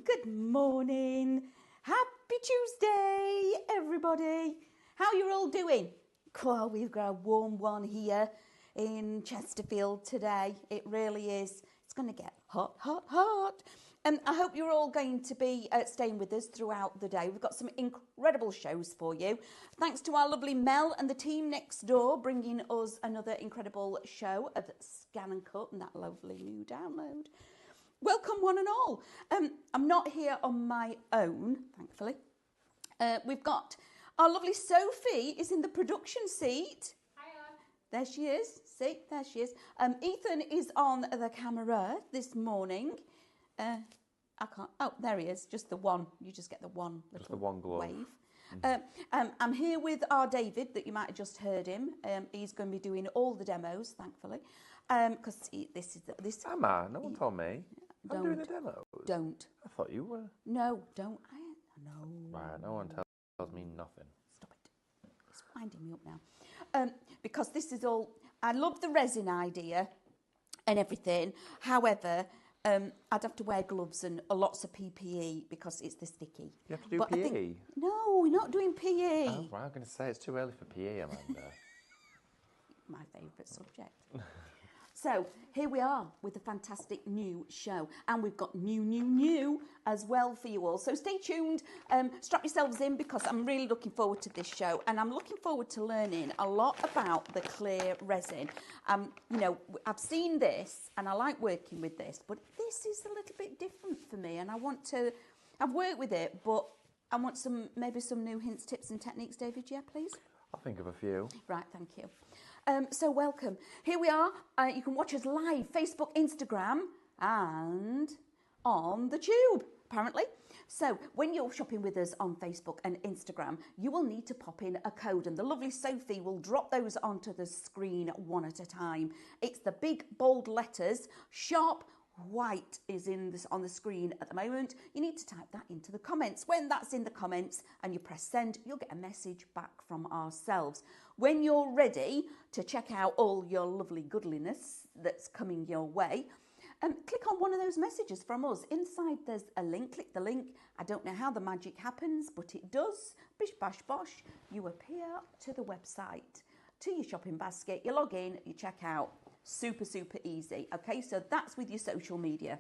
Good morning. Happy Tuesday, everybody. How are you all doing? Cool, we've got a warm one here in Chesterfield today. It really is. It's going to get hot, hot, hot. I hope you're all going to be staying with us throughout the day. We've got some incredible shows for you. Thanks to our lovely Mel and the team next door bringing us another incredible show of Scan and Cut and that lovely new download. Welcome one and all. I'm not here on my own, thankfully. We've got our lovely Sophie is in the production seat. Hiya. There she is. See, there she is. Ethan is on the camera this morning. I can't. Oh, there he is. Just the one. You just get the one little just the one glove. Wave. I'm here with our David that you might have just heard him. He's going to be doing all the demos, thankfully, because this is this. Am I? No one told me. I'm doing the demos. Don't. I thought you were. No, don't. No. Right. No one tells me nothing. Stop it. It's winding me up now. Because this is all. I love the resin idea and everything. However, I'd have to wear gloves and lots of PPE because it's this sticky. You have to do PE? No, we're not doing PE. Oh, right, I'm going to say it's too early for PE, Amanda. My favourite subject. So, here we are with a fantastic new show. And we've got new as well for you all. So stay tuned, strap yourselves in because I'm really looking forward to this show. And I'm looking forward to learning a lot about the clear resin. You know, I've seen this and I like working with this, but this is a little bit different for me. And I've worked with it, but I want maybe some new hints, tips and techniques, David, yeah, please? I'll think of a few. Right, thank you. So welcome. Here we are. You can watch us live, Facebook, Instagram, and on the tube, apparently. So when you're shopping with us on Facebook and Instagram, you will need to pop in a code, and the lovely Sophie will drop those onto the screen one at a time. It's the big, bold letters, sharp white is on the screen at the moment. You need to type that into the comments. When that's in the comments and you press send, you'll get a message back from ourselves. When you're ready to check out all your lovely goodliness that's coming your way, click on one of those messages from us. Inside there's a link. Click the link. I don't know how the magic happens, but it does. Bish bash bosh. You appear to the website, to your shopping basket. You log in, you check out. Super, super easy. Okay, so that's with your social media.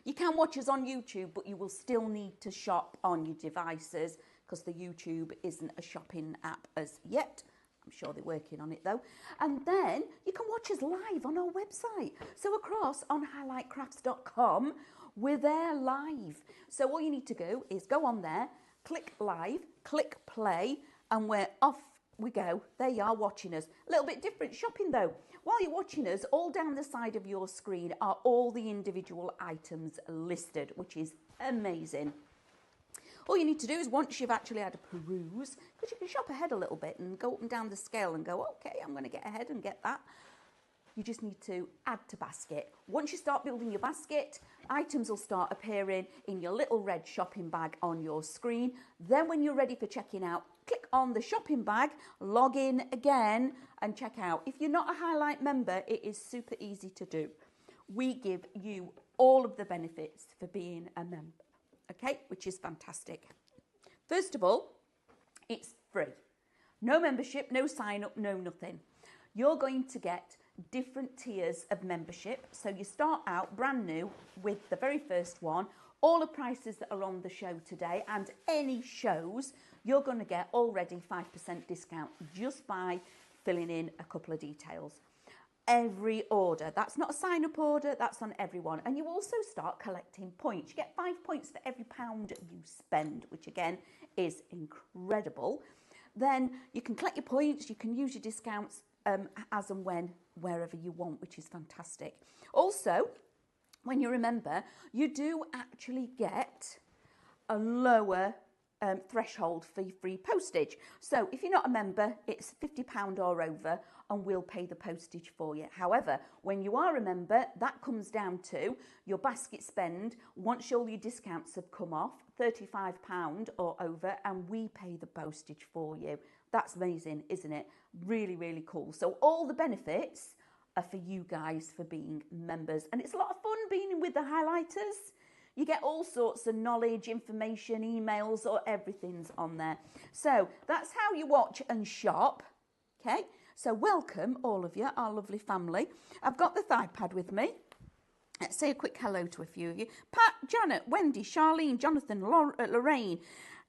You can watch us on YouTube, but you will still need to shop on your devices because the YouTube isn't a shopping app as yet. I'm sure they're working on it though. And then you can watch us live on our website. So across on highlightcrafts.com, we're there live. So all you need to do is go on there, click live, click play, and we're off we go. There you are watching us. A little bit different shopping though. While you're watching us, all down the side of your screen are all the individual items listed, which is amazing. All you need to do is once you've actually had a peruse, because you can shop ahead a little bit and go up and down the scale and go, okay, I'm going to get ahead and get that. You just need to add to basket. Once you start building your basket, items will start appearing in your little red shopping bag on your screen. Then when you're ready for checking out, click on the shopping bag, log in again and check out. If you're not a Highlight member, it is super easy to do. We give you all of the benefits for being a member, okay, which is fantastic. First of all, it's free. No membership, no sign up, no nothing. You're going to get different tiers of membership. So you start out brand new with the very first one. All the prices that are on the show today and any shows, you're going to get already 5% discount just by filling in a couple of details. Every order, that's not a sign up order, that's on everyone. And you also start collecting points. You get 5 points for every £1 you spend, which again is incredible. Then you can collect your points, you can use your discounts as and when, wherever you want, which is fantastic. Also, when you remember, you do actually get a lower threshold for your free postage. So if you're not a member, it's £50 or over and we'll pay the postage for you. However, when you are a member, that comes down to your basket spend once all your discounts have come off, £35 or over, and we pay the postage for you. That's amazing, isn't it? Really, really cool. So all the benefits are for you guys for being members. And it's a lot of fun being with the highlighters. You get all sorts of knowledge, information, emails, or everything's on there. So that's how you watch and shop. Okay, so welcome all of you, our lovely family. I've got the thigh pad with me. Let's say a quick hello to a few of you. Pat, Janet, Wendy, Charlene, Jonathan, Lorraine,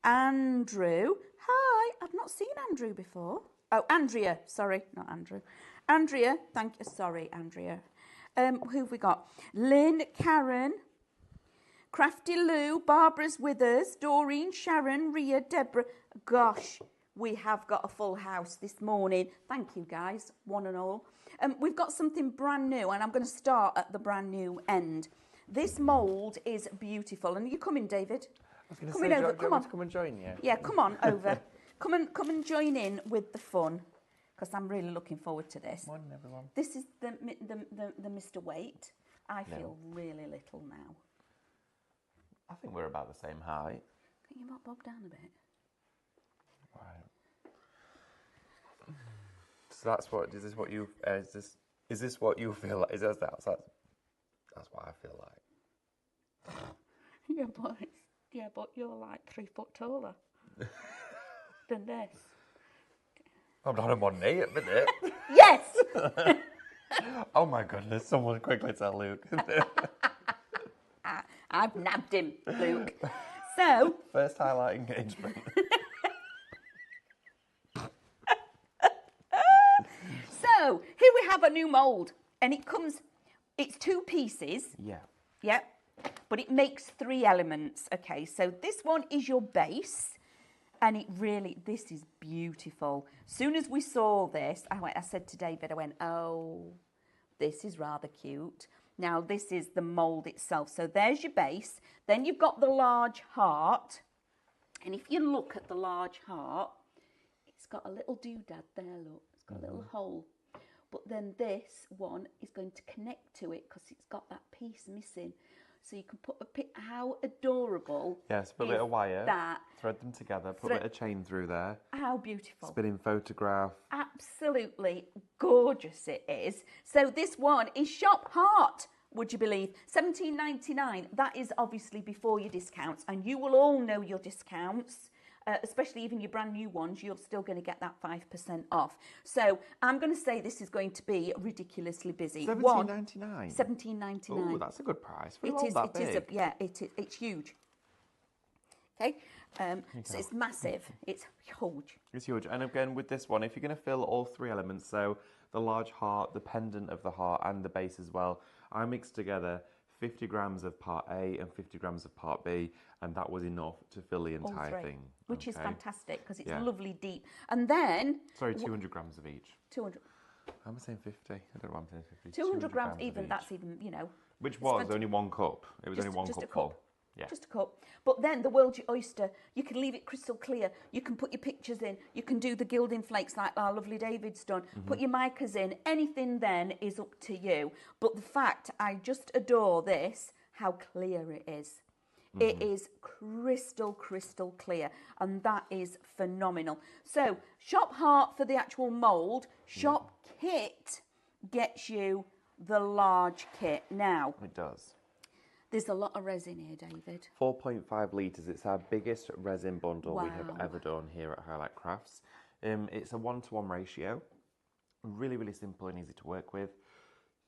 Andrew. Hi, I've not seen Andrew before. Oh, Andrea, sorry, not Andrew. Andrea, thank you, sorry, Andrea. Who have we got? Lynn, Karen, Crafty Lou, Barbara's with us, Doreen, Sharon, Ria, Deborah. Gosh, we have got a full house this morning. Thank you, guys, one and all. We've got something brand new, and I'm going to start at the brand new end. This mould is beautiful. And you coming, David? I was going to say, over. Come on. To come and join you? Yeah, come on over. Come and join in with the fun, because I'm really looking forward to this. Morning, everyone. This is the Mr. Weight. I feel really little now. I think we're about the same height. Can you not bob down a bit? Right. So that's what. Is this what you? Is this what you feel like? That's what I feel like. Yeah, but you're like 3 foot taller than this. I'm not on one knee at the minute. Yes. Oh my goodness! Someone quickly tell Luke. I've nabbed him, Luke. So First highlight engagement. So here we have a new mould, and it's 2 pieces. Yeah. Yep. But it makes 3 elements. Okay, so this one is your base, and this is beautiful. Soon as we saw this, I said to David, oh, this is rather cute. Now, this is the mould itself. So there's your base. Then you've got the large heart. And if you look at the large heart, it's got a little doodad there, look. It's got a little hole. But then this one is going to connect to it because it's got that piece missing. So you can put how adorable. Yes, put a bit of wire, that. Thread them together, put a bit of chain through there. How beautiful. Spinning photograph. Absolutely gorgeous it is. So this one is Shop Heart, would you believe? $17.99. That is obviously before your discounts, and you will all know your discounts. Especially even your brand new ones, you're still going to get that 5% off. So I'm going to say this is going to be ridiculously busy. $17.99. $17.99. Oh, that's a good price. It's huge. Okay, so it's massive. It's huge. It's huge. And again, with this one, if you're going to fill all 3 elements, so the large heart, the pendant of the heart, and the base as well, I mixed together 50 grams of part A and 50 grams of part B, and that was enough to fill the entire thing. Which is fantastic, because it's lovely deep. And then... Sorry, 200 grams of each. 200. I'm saying 50. I don't know why I'm saying 50. 200 grams even, that's even, Which was only 1 cup. It was only one cup full. Yeah. Just a cup. But then the world's your oyster. You can leave it crystal clear. You can put your pictures in. You can do the gilding flakes like our lovely David's done. Put your micas in. Anything then is up to you. But the fact, I just adore this, how clear it is. It is crystal clear, and that is phenomenal. So, Shop Heart for the actual mould. Shop Kit gets you the large kit. Now, It does. there's a lot of resin here, David. 4.5 litres. It's our biggest resin bundle we have Wow. ever done here at Highlight Crafts. It's a 1-to-1 ratio. Really, really simple and easy to work with.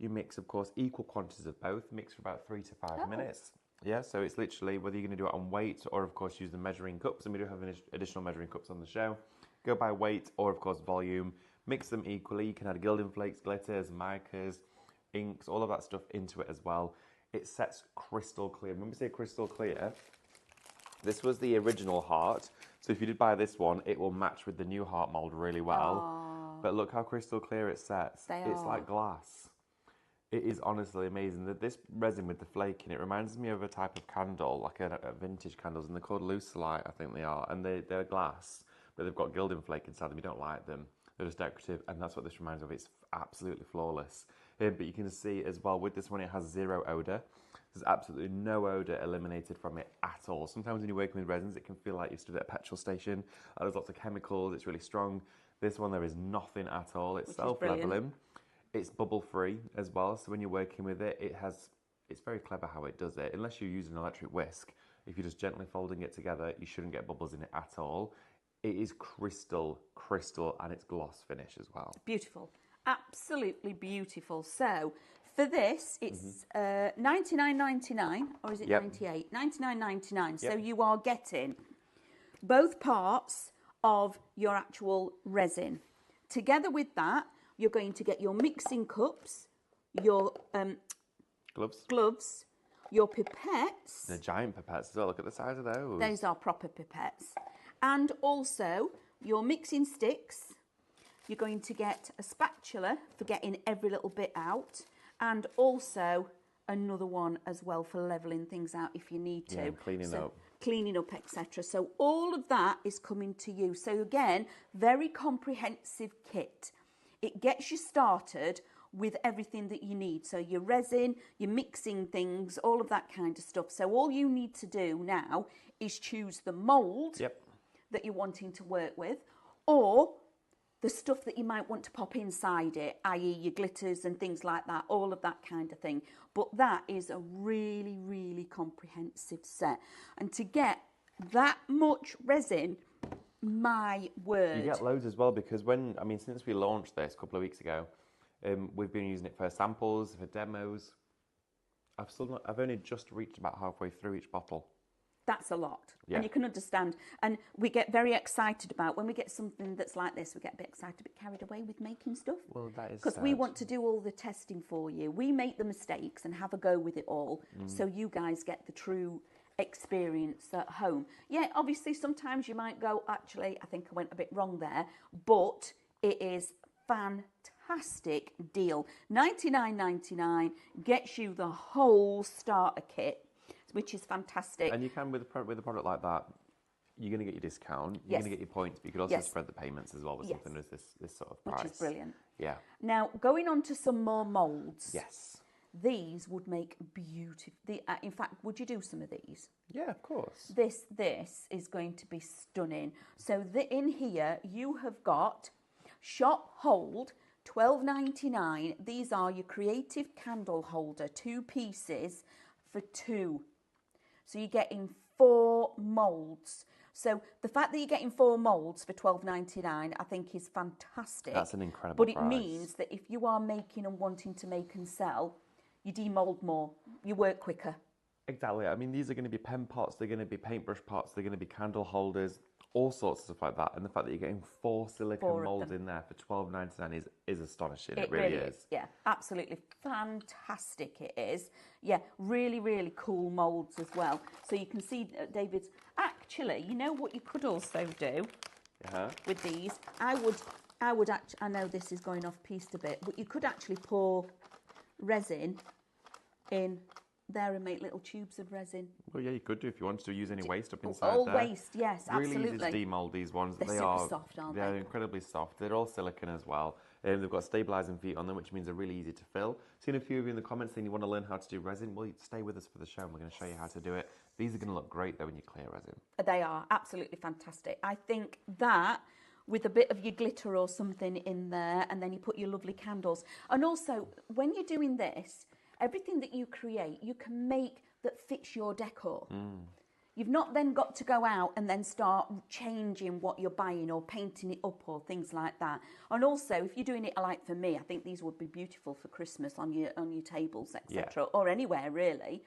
You mix, of course, equal quantities of both. Mix for about 3 to 5 minutes. Yeah, so it's literally whether you're going to do it on weight or, of course, use the measuring cups. And we do have additional measuring cups on the show. Go by weight or, of course, volume. Mix them equally. You can add gilding flakes, glitters, micas, inks, all of that stuff into it as well. It sets crystal clear. When we say crystal clear, this was the original heart. So if you did buy this one, it will match with the new heart mould really well. Aww. But look how crystal clear it sets. It's like glass. It is honestly amazing. That this resin with the flake in it reminds me of a type of candle, like a vintage candles, and they're called Lucilite, I think they are. And they're glass, but they've got gilding flake inside them. You don't like them. They're just decorative, and that's what this reminds me of. It's absolutely flawless. But you can see as well, with this one, it has 0 odour. There's absolutely no odour eliminated from it at all. Sometimes when you're working with resins, it can feel like you stood at a petrol station. There's lots of chemicals, it's really strong. This one, there is nothing at all. It's self-leveling. It's bubble-free as well, so when you're working with it, it's very clever how it does it. Unless you use an electric whisk, if you're just gently folding it together, you shouldn't get bubbles in it at all. It is crystal, and it's gloss finish as well. Beautiful. Absolutely beautiful. So for this, it's $99.99, or is it 98? $99.99. So you are getting both parts of your actual resin. Together with that, you're going to get your mixing cups, your gloves, your pipettes. The giant pipettes as well. Look at the size of those. Those are proper pipettes. And also your mixing sticks. You're going to get a spatula for getting every little bit out, and also another one as well for leveling things out if you need to. Yeah, Cleaning up, etc. So all of that is coming to you. So again, very comprehensive kit. It gets you started with everything that you need. So your resin, your mixing things, all of that kind of stuff. So all you need to do now is choose the mould that you're wanting to work with, or the stuff that you might want to pop inside it, i.e. your glitters and things like that, all of that kind of thing. But that is a really, really comprehensive set. And to get that much resin, my word. You get loads as well, because since we launched this a couple of weeks ago, we've been using it for samples, for demos. I've only just reached about halfway through each bottle. That's a lot. Yeah. And you can understand. And we get very excited about, when we get something that's like this, we get a bit excited, a bit carried away with making stuff. Well, that is because we want to do all the testing for you. We make the mistakes and have a go with it all, so you guys get the true experience at home. Yeah, obviously sometimes you might go, actually, I think I went a bit wrong there, but it is fantastic deal. $99.99 gets you the whole starter kit, which is fantastic. And you can, with a product like that, you're going to get your discount, you're going to get your points, but you could also spread the payments as well with something as this sort of price. Which is brilliant. Yeah. Now, going on to some more moulds. Yes. These would make beautiful. In fact, would you do some of these? Yeah, of course. This is going to be stunning. So in here, you have got Shop Hold, $12.99. These are your creative candle holder, 2 pieces for $2. So you're getting 4 moulds. So the fact that you're getting 4 moulds for $12.99, I think is fantastic. That's an incredible price. But it means that if you are making and wanting to make and sell, you demould more, you work quicker. Exactly. I mean, these are going to be pen pots, they're going to be paintbrush pots, they're going to be candle holders, all sorts of stuff like that. And the fact that you're getting 4 silicone moulds in there for $12.99 is astonishing. It really is. Yeah, absolutely fantastic it is. Yeah, really, really cool moulds as well. So you can see David's. Actually, you know what you could also do with these? I would actually, I know this is going off piste a bit, but you could actually pour resin in there and make little tubes of resin. Well, yeah, you could do if you wanted to use any waste up inside all there. waste, yes, absolutely. Really easy to demould these ones. They're super soft, aren't they? They're incredibly soft. They're all silicone as well. They've got stabilising feet on them, which means they're really easy to fill. Seen a few of you in the comments saying you want to learn how to do resin. Well, stay with us for the show and we're going to show you how to do it. These are going to look great though when you clear resin. They are absolutely fantastic. I think that with a bit of your glitter or something in there, and then you put your lovely candles. And also, when you're doing this, everything that you create, you can make that fits your decor. You've not then got to go out and then start changing what you're buying or painting it up or things like that. And also, if you're doing it like for me, I think these would be beautiful for Christmas on your tables, etc., or anywhere really.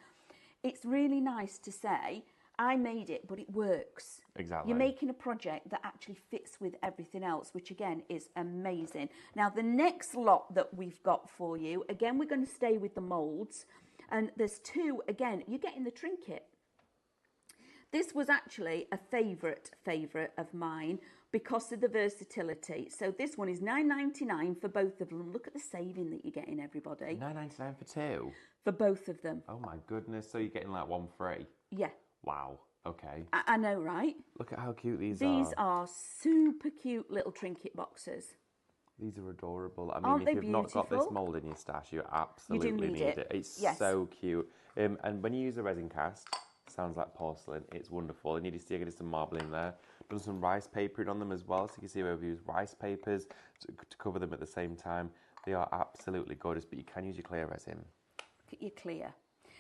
It's really nice to say, I made it, but it works. Exactly. You're making a project that actually fits with everything else, which again is amazing. Now, the next lot that we've got for you, again, we're going to stay with the moulds. And there's 2, again, you're getting the Trinket. This was actually a favourite of mine because of the versatility. So this one is $9.99 for both of them. Look at the saving that you're getting, everybody. $9.99 for 2? For both of them. Oh my goodness, so you're getting like 1 free? Yeah. Wow, okay. I know, right? Look at how cute these are. These are super cute little Trinket boxes. These are adorable. I mean, if you've not got this mould in your stash, you absolutely need it. It's so cute. And when you use a resin cast, sounds like porcelain. It's wonderful. And you just get some marble in there. Done some rice papering on them as well, so you can see where we've used rice papers to cover them at the same time. They are absolutely gorgeous, but you can use your clear resin. Look at your clear.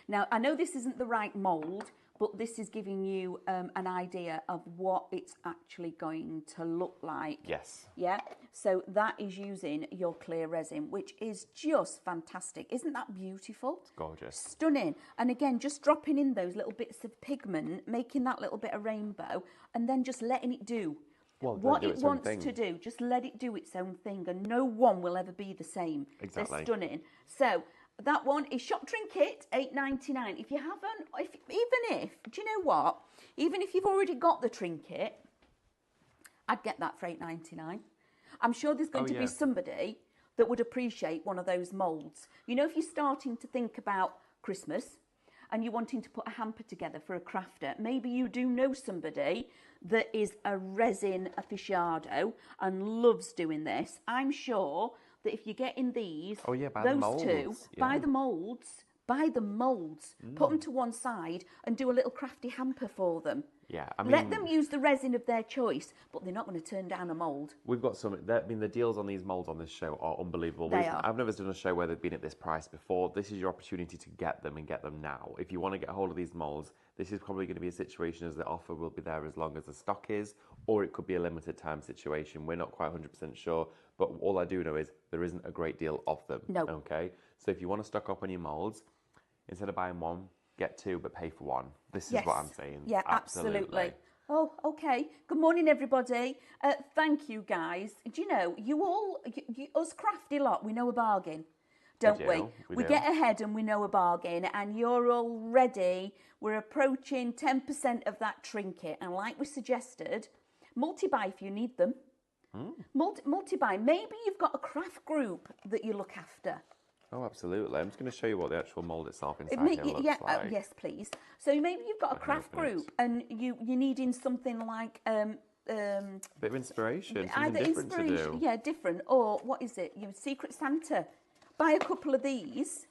Now, I know this isn't the right mould, but this is giving you an idea of what it's actually going to look like. Yes. Yeah, so that is using your clear resin, which is just fantastic. Isn't that beautiful? It's gorgeous. Stunning. And again, just dropping in those little bits of pigment, making that little bit of rainbow, and then just letting it do what it wants to do. Just let it do its own thing, and no one will ever be the same. Exactly. They're stunning. So that one is Shop Trinket, $8.99. If you haven't, do you know what? Even if you've already got the Trinket, I'd get that for $8.99. I'm sure there's going to be somebody that would appreciate one of those moulds. You know, if you're starting to think about Christmas and you're wanting to put a hamper together for a crafter, maybe you do know somebody that is a resin aficionado and loves doing this. I'm sure that if you're getting these, those two, buy the moulds, put them to one side and do a little crafty hamper for them. Yeah, I mean, let them use the resin of their choice, but they're not going to turn down a mould. We've got some. I mean, the deals on these moulds on this show are unbelievable. They are. I've never done a show where they've been at this price before. This is your opportunity to get them and get them now. If you want to get a hold of these moulds, this is probably going to be a situation as the offer will be there as long as the stock is, or it could be a limited time situation. We're not quite 100% sure, but all I do know is there isn't a great deal of them. No. Okay, so if you want to stock up on your moulds, instead of buying one, get two, but pay for one. This is what I'm saying. Yeah, absolutely. Oh, okay. Good morning, everybody. Thank you, guys. Do you know, us crafty lot, we know a bargain, don't we? We get ahead and we know a bargain, and you're already, we're approaching 10% of that Trinket. And like we suggested, multi-buy if you need them. Multi-buy. Maybe you've got a craft group that you look after. Oh, absolutely. I'm just going to show you what the actual mould itself inside here looks like. Yes, please. So maybe you've got a craft group and you're needing something like... a bit of inspiration, something different to do. Yeah, different. Or, what is it? Secret Santa. Buy a couple of these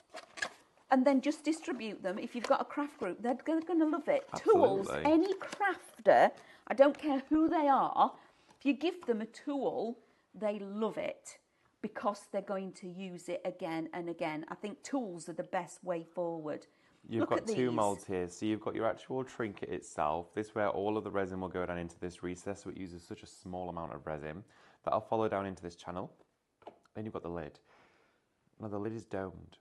and then just distribute them. If you've got a craft group, they're going to love it. Absolutely. Tools, any crafter, I don't care who they are, if you give them a tool, they love it, because they're going to use it again and again. I think tools are the best way forward. You've got two moulds here. So you've got your actual Trinket itself. This where all of the resin will go down into this recess, so it uses such a small amount of resin. That'll follow down into this channel. Then you've got the lid. Now the lid is domed.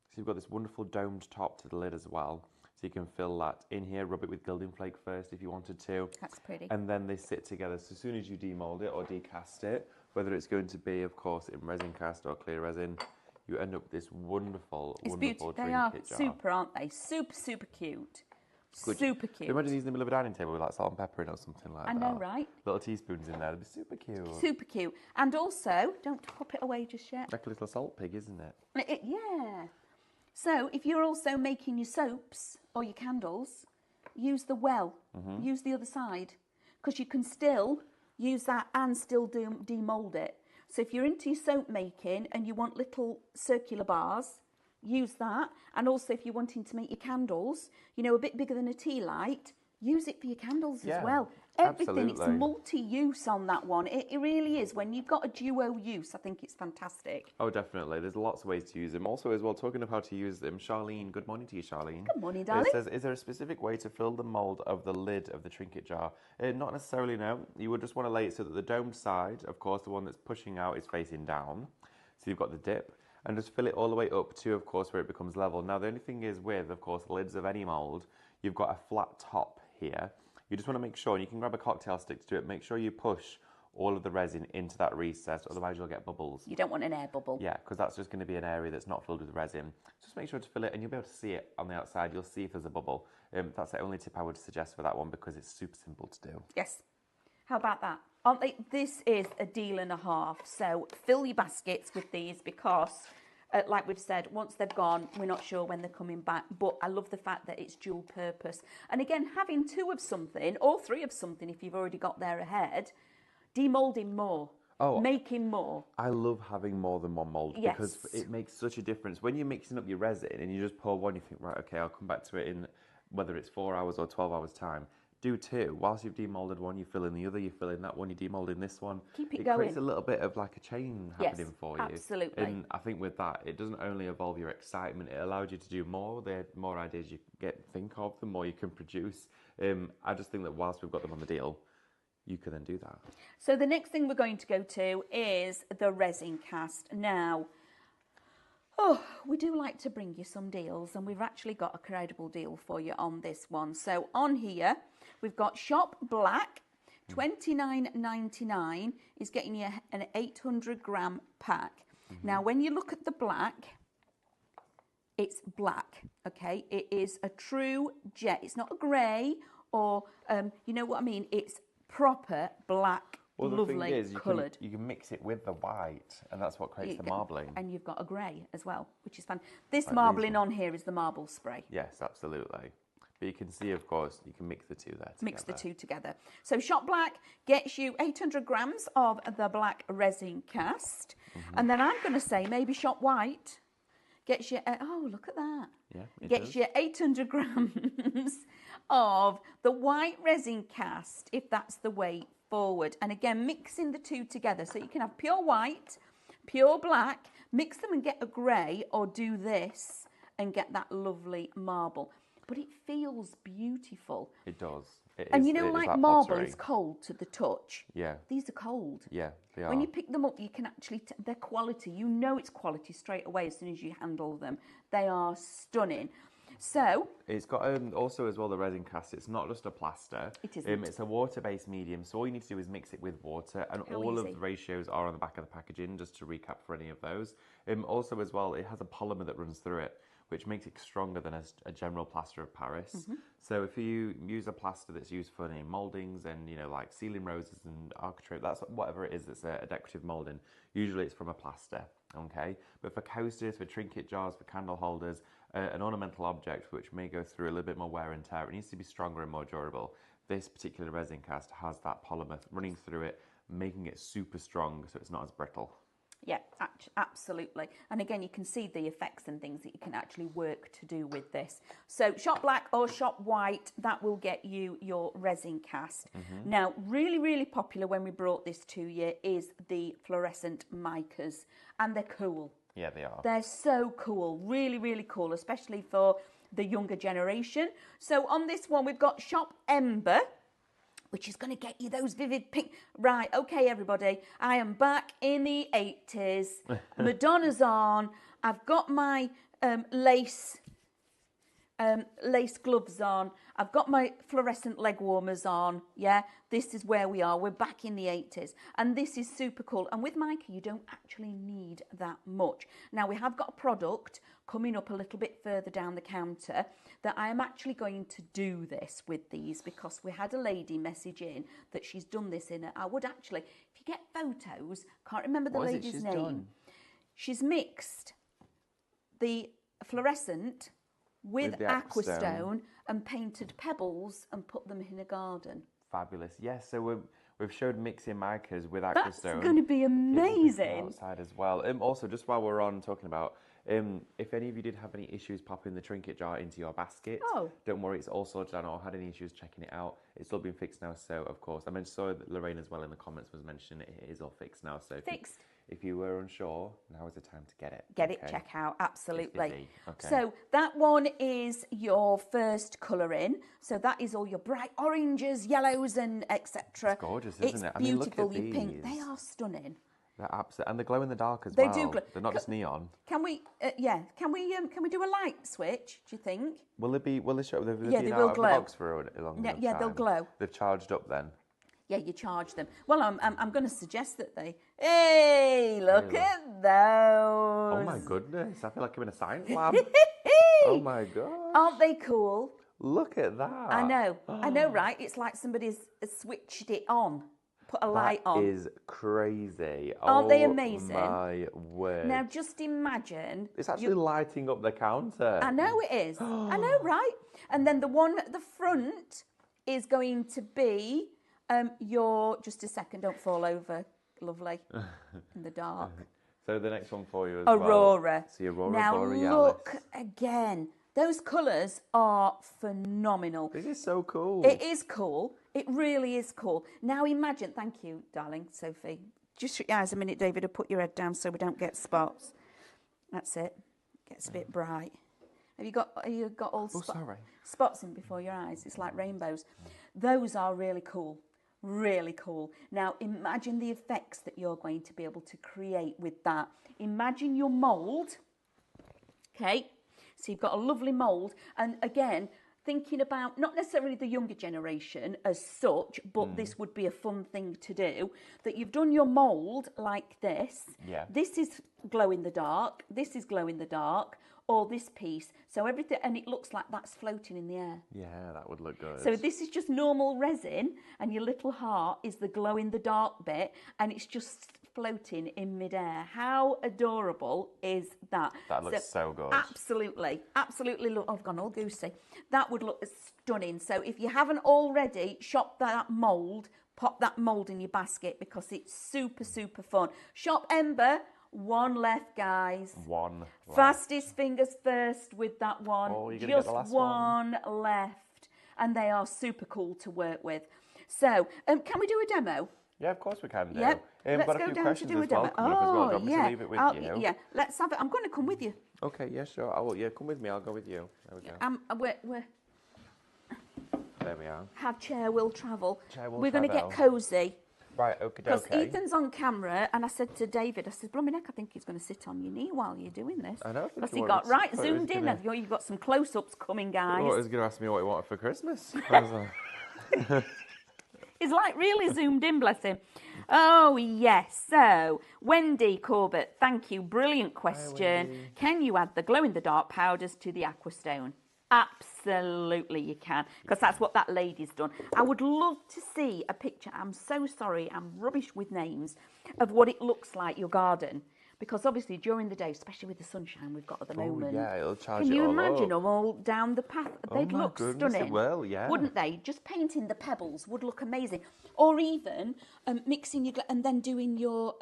So you've got this wonderful domed top to the lid as well. So you can fill that in here, rub it with gilding flake first if you wanted to. That's pretty. And then they sit together. So as soon as you demold it or decast it, whether it's going to be, of course, in resin cast or clear resin, you end up with this wonderful beautiful. Trinket They are jar. super, aren't they? Super, super cute. Super cute. Imagine these in the middle of a dining table with like salt and pepper in or something like that. I know, right? Little teaspoons in there. They'd be super cute. Super cute. And also, don't pop it away just yet. Like a little salt pig, isn't it? Yeah. So if you're also making your soaps or your candles, use the well. Use the other side, because you can still use that and still demold it. So if you're into your soap making and you want little circular bars, use that. And also if you're wanting to make your candles, a bit bigger than a tea light, use it for your candles as well. Everything, absolutely. It's multi-use on that one. It really is. When you've got a duo use, I think it's fantastic. Oh, definitely. There's lots of ways to use them. Also, as well, talking of how to use them, Charlene, good morning to you, Charlene. Good morning, darling. It says, is there a specific way to fill the mould of the lid of the Trinket jar? Not necessarily, no. You would just want to lay it so that the domed side, of course, the one that's pushing out, is facing down. So you've got the dip. And just fill it all the way up to, of course, where it becomes level. Now, the only thing is with, of course, lids of any mould, you've got a flat top here. You just want to make sure, and you can grab a cocktail stick to do it, make sure you push all of the resin into that recess, otherwise you'll get bubbles. You don't want an air bubble. Yeah, because that's just going to be an area that's not filled with resin. Just make sure to fill it, and you'll be able to see it on the outside. You'll see if there's a bubble. That's the only tip I would suggest for that one, because it's super simple to do. Yes. How about that? Aren't they? This is a deal and a half. So fill your baskets with these, because like we've said, once they've gone, we're not sure when they're coming back. But I love the fact that it's dual purpose. And again, having two of something, or three of something if you've already got there ahead, demoulding more, making more. I love having more than one mould, because it makes such a difference. When you're mixing up your resin and you just pour one, you think, right, okay, I'll come back to it in whether it's 4 hours or 12 hours time. do two. Whilst you've demolded one, you fill in the other, you fill in that one, you demold in this one. Keep it It going. creates a little bit of like a chain happening for you. Absolutely. And I think with that, it doesn't only evolve your excitement, it allows you to do more. The more ideas you think of, the more you can produce. I just think that whilst we've got them on the deal, you can then do that. So the next thing we're going to go to is the resin cast. Now, we do like to bring you some deals, and we've actually got a credible deal for you on this one. So on here, we've got Shop Black, $29.99 is getting you an 800 gram pack. Now, when you look at the black, it's black, okay? It is a true jet. It's not a grey or, you know what I mean? It's proper black. Well, the lovely thing is, coloured. you can mix it with the white, and that's what creates the marbling. And you've got a grey as well, which is fun. This Like marbling on here is the marble spray. Yes, absolutely. But you can see, of course, you can mix the two there together. Mix the two together. So Shop Black gets you 800 grams of the black resin cast. And then I'm going to say maybe Shop White gets you, oh, look at that. Yeah, it Gets does. you 800 grams of the white resin cast, if that's the way forward. And again, mixing the two together. So you can have pure white, pure black, mix them and get a grey, or do this and get that lovely marble. But it feels beautiful. It does. And you know, like marble is cold to the touch. Yeah. These are cold. Yeah, they are. When you pick them up, you can actually, their quality, you know it's quality straight away as soon as you handle them. They are stunning. So it's got also as well the resin cast. It's not just a plaster. It isn't. It's a water-based medium. So all you need to do is mix it with water, and all of the ratios are on the back of the packaging. Just to recap for any of those. Also as well, it has a polymer that runs through it, which makes it stronger than a general plaster of Paris. So if you use a plaster that's used for any mouldings and, you know, like ceiling roses and architrave, that's whatever it is that's a decorative moulding, usually it's from a plaster, okay? But for coasters, for trinket jars, for candle holders, an ornamental object which may go through a little bit more wear and tear, it needs to be stronger and more durable. This particular resin cast has that polymer running through it, making it super strong so it's not as brittle. yeah, absolutely. And again, you can see the effects and things that you can actually work to do with this. So Shop Black or Shop White, that will get you your resin cast. Now, really, really popular when we brought this to you is the fluorescent micas. And they're cool. Yeah, they are. They're so cool. Really, really cool, especially for the younger generation. So on this one, we've got Shop Ember, which is going to get you those vivid pink. Right, okay, everybody. I am back in the 80s. Madonna's on. I've got my lace gloves on. I've got my fluorescent leg warmers on. Yeah, this is where we are. We're back in the 80s. And this is super cool. And with mica, you don't actually need that much. Now, we have got a product coming up a little bit further down the counter that I am actually going to do this with these, because we had a lady message in that she's done this in it. I would actually, if you get photos, can't remember the lady's name. She's mixed the fluorescent with aquastone and painted pebbles and put them in a garden. Fabulous. Yes, so we've showed mixing micas with aquastone. That's going to be amazing. Outside as well. Also, just while we're on talking about, if any of you did have any issues popping the trinket jar into your basket, don't worry, it's all sorted out. Or had any issues checking it out, it's all been fixed now. So, of course, I saw that Lorraine as well in the comments was mentioning it is all fixed now. So fixed. If you were unsure, now is the time to get it. Get it, check out, absolutely. Okay. So that one is your first colour in. So that is all your bright oranges, yellows and etc. It's gorgeous, isn't it? It's beautiful, your pink. They are stunning. They're absolutely, and they glow in the dark as well. They do glow. They're not just neon. Can we? Can we do a light switch? Do you think? Will they show? They've they been will out glow. Of the box for a long time. Yeah, they'll glow. They've charged up then. Yeah, you charge them. Well, I'm going to suggest that they. Hey, look at those! Oh my goodness! I feel like I'm in a science lab. Oh my god! Aren't they cool? Look at that! I know, right? It's like somebody's switched it on, put a light on. That is crazy! Aren't they amazing? Oh my word! Now just imagine. It's actually lighting up the counter. I know it is. I know, right? And then the one at the front is going to be. Just a second, don't fall over, lovely, in the dark. So the next one for you as Aurora. Well. See Aurora now Borealis. look again, Those colours are phenomenal. This is so cool. It is cool. It really is cool. Now imagine, thank you, darling, Sophie. Just shut your eyes a minute, David, and put your head down so we don't get spots. That's it. Gets a bit bright. Have you got all spots in before your eyes? It's like rainbows. Those are really cool. Really cool. Now imagine the effects that you're going to be able to create with that. Imagine your mould. Okay. So you've got a lovely mould. And again, thinking about not necessarily the younger generation as such, but this would be a fun thing to do, that you've done your mould like this. Yeah. This is glow in the dark. This is glow in the dark. Or this piece. So everything, and it looks like that's floating in the air. Yeah, that would look good. So this is just normal resin, and your little heart is the glow in the dark bit, and it's just floating in midair. How adorable is that? That looks so good. Absolutely, absolutely. Look, I've gone all goosey. That would look stunning. So if you haven't already shopped that mould, pop that mould in your basket because it's super, super fun. Shop Ember. One left, guys. One left. Fastest fingers first with that one. Oh, you're gonna just get the last one left. And they are super cool to work with. So, can we do a demo? Yeah, of course we can do. Yep. Let's got a go few down questions to do a as well demo. coming up as well. Do you want me yeah. to leave it with you? Yeah, let's have it. I'm going to come with you. Okay, yeah, sure. Yeah, come with me. I'll go with you. There we go. We're There we are. have chair will travel. Chair will We're going to travel. get cosy. Right, okay, Because okay. Ethan's on camera, and I said to David, I said, Blooming heck, I think he's going to sit on your knee while you're doing this. I know. Because he got right zoomed in. You've got some close-ups coming, guys. Oh, he's going to ask me what he wanted for Christmas. I was like, He's like really zoomed in, bless him. Oh, yes. So, Wendy Corbett, thank you. Brilliant question. Wendy. Can you add the glow-in-the-dark powders to the aquastone? Absolutely you can, because that's what that lady's done. I would love to see a picture. I'm so sorry, I'm rubbish with names, of what it looks like, your garden. Because obviously during the day, especially with the sunshine we've got at the moment. yeah, it'll charge Can it you all imagine up. them all down the path? They'd my look goodness, stunning. it will, yeah. Wouldn't they? Just painting the pebbles would look amazing. Or even mixing your, and then doing your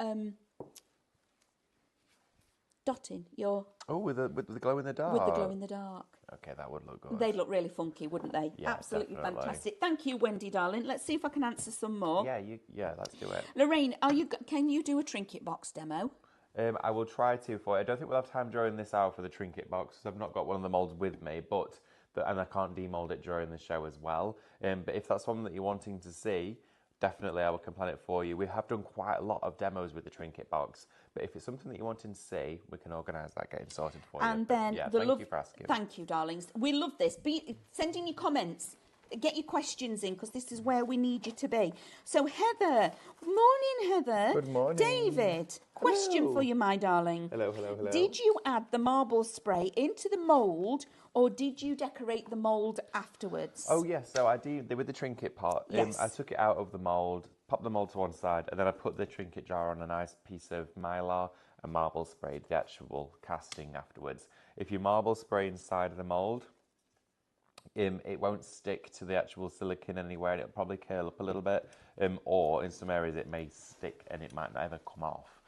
dotting, your... Oh, with the glow in the dark. With the glow in the dark. Okay, that would look good. They'd look really funky, wouldn't they? Yeah, absolutely definitely. fantastic. Thank you, Wendy, darling. Let's see if I can answer some more. Yeah, let's do it. Lorraine, can you do a trinket box demo? I will try to for it. I don't think we'll have time during this hour for the trinket box because I've not got one of the moulds with me, and I can't demould it during the show as well. But if that's something that you're wanting to see, definitely I can plan it for you. We have done quite a lot of demos with the trinket box, but if it's something that you're wanting to see, we can organise that getting sorted for you. And then thank you for asking. Thank you, darlings. We love this. Send in your comments. Get your questions in because this is where we need you to be. So Heather, morning Heather. Good morning. David, question Hello. for you, my darling. Hello. Did you add the marble spray into the mould or did you decorate the mould afterwards? Oh yes, so I did with the trinket pot. Yes. I took it out of the mould, popped the mould to one side, and then I put the trinket jar on a nice piece of mylar and marble sprayed the actual casting afterwards. If you marble spray inside of the mould, it won't stick to the actual silicone anywhere, and it'll probably curl up a little bit, or in some areas it may stick and it might not ever come off.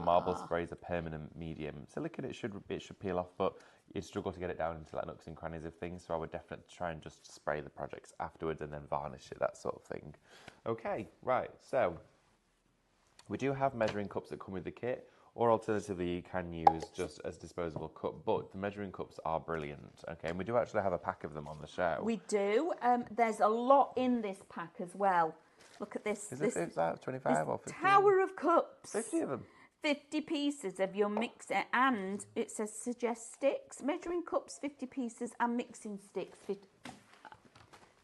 Marble spray is a permanent medium. Silicone it should peel off, but you'd struggle to get it down into like nooks and crannies of things. So I would definitely try and just spray the projects afterwards and then varnish it, that sort of thing. Okay, right. So we do have measuring cups that come with the kit. Or alternatively, you can use just as disposable cup, but the measuring cups are brilliant, okay? And we do actually have a pack of them on the show. We do. There's a lot in this pack as well. Look at this. Is that 25 or 50? Tower of cups. 50 of them. 50 pieces of your mixer, and it says suggest sticks, measuring cups, 50 pieces, and mixing sticks. 50.